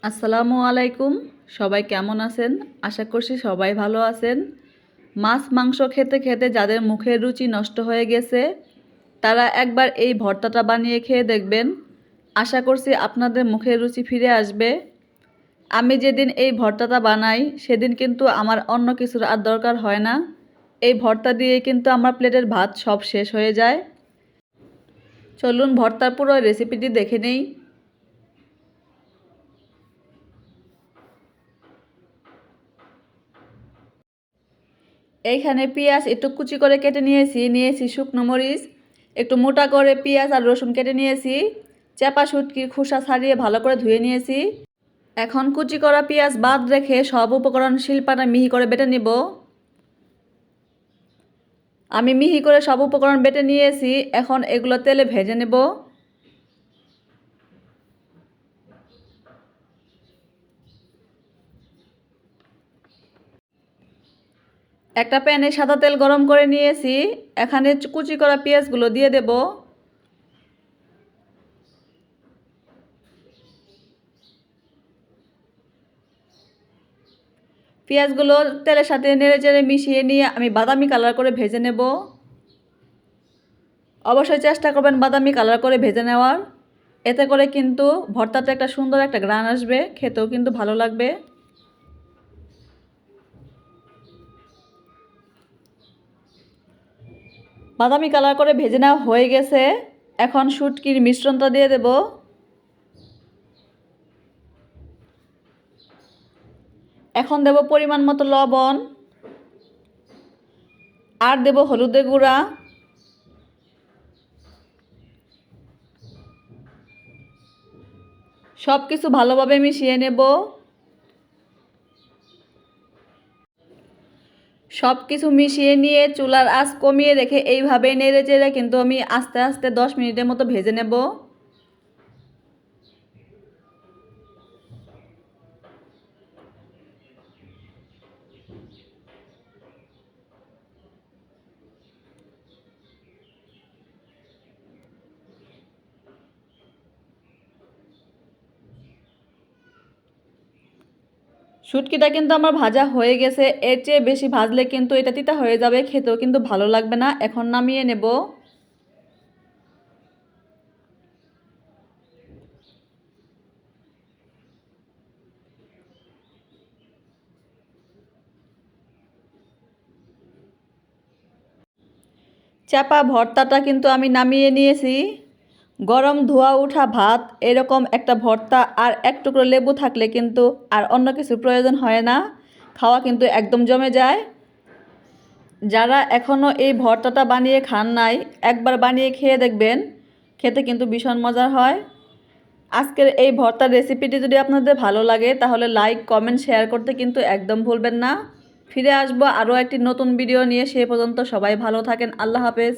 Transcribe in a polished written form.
আসসালামু আলাইকুম। সবাই কেমন আছেন? আশা করছি সবাই ভালো আছেন। মাছ মাংস খেতে খেতে যাদের মুখের রুচি নষ্ট হয়ে গেছে তারা একবার এই ভর্তাটা বানিয়ে খেয়ে দেখবেন। আশা করছি আপনাদের মুখের রুচি ফিরে আসবে। আমি যেদিন এই ভর্তাটা বানাই সেদিন কিন্তু আমার অন্য কিছুর আর দরকার হয় না। এই ভর্তা দিয়ে কিন্তু আমার প্লেটের ভাত সব শেষ হয়ে যায়। চলুন ভর্তার পুরো রেসিপিটি দেখে নেই। এইখানে পেঁয়াজ একটু কুচি করে কেটে নিয়েছি শুকনো মরিচ, একটু মোটা করে পেঁয়াজ আর রসুন কেটে নিয়েছি, চাপা শুটকির খোসা ছাড়িয়ে ভালো করে ধুয়ে নিয়েছি। এখন কুচি করা পেঁয়াজ বাদ রেখে সব উপকরণ শিলপাটা মিহি করে বেটে নিব। আমি মিহি করে সব উপকরণ বেটে নিয়েছি, এখন এগুলো তেলে ভেজে নেব। একটা প্যানে সাদা তেল গরম করে নিয়েছি, এখানে কুচি করা পেঁয়াজগুলো দিয়ে দেব। পেঁয়াজগুলো তেলের সাথে নেড়ে চেড়ে মিশিয়ে নিয়ে আমি বাদামি কালার করে ভেজে নেব। অবশ্যই চেষ্টা করবেন বাদামি কালার করে ভেজে নেওয়ার, এতে করে কিন্তু ভর্তাতে একটা সুন্দর একটা গ্রান আসবে, খেতেও কিন্তু ভালো লাগবে। বাদামি কালার করে ভেজে নেওয়া হয়ে গেছে, এখন শুটকির মিশ্রণটা দিয়ে দেব। এখন দেব পরিমাণ মতো লবণ, আর দেব হলুদের গুঁড়া, সব কিছু ভালোভাবে মিশিয়ে নেব। সব কিছু মিশিয়ে নিয়ে চুলার আঁচ কমিয়ে রেখে এইভাবে নেড়ে চেড়ে কিন্তু আমি আস্তে আস্তে 10 মিনিটের মতো ভেজে নেব। শুটকিটা কিন্তু আমার ভাজা হয়ে গেছে, এর চেয়ে বেশি ভাজলে কিন্তু এটা তিতা হয়ে যাবে, খেতেও কিন্তু ভালো লাগবে না। এখন নামিয়ে নেব। চাপা ভর্তাটা কিন্তু আমি নামিয়ে নিয়েছি। গরম ধোয়া ওঠা ভাত, এরকম একটা ভর্তা আর এক টুকরো লেবু থাকলে কিন্তু আর অন্য কিছু প্রয়োজন হয় না, খাওয়া কিন্তু একদম জমে যায়। যারা এখনও এই ভর্তাটা বানিয়ে খান নাই একবার বানিয়ে খেয়ে দেখবেন, খেতে কিন্তু ভীষণ মজার হয়। আজকের এই ভর্তার রেসিপিটি যদি আপনাদের ভালো লাগে তাহলে লাইক কমেন্ট শেয়ার করতে কিন্তু একদম ভুলবেন না। ফিরে আসবো আরও একটি নতুন ভিডিও নিয়ে, সে পর্যন্ত সবাই ভালো থাকেন। আল্লাহ হাফেজ।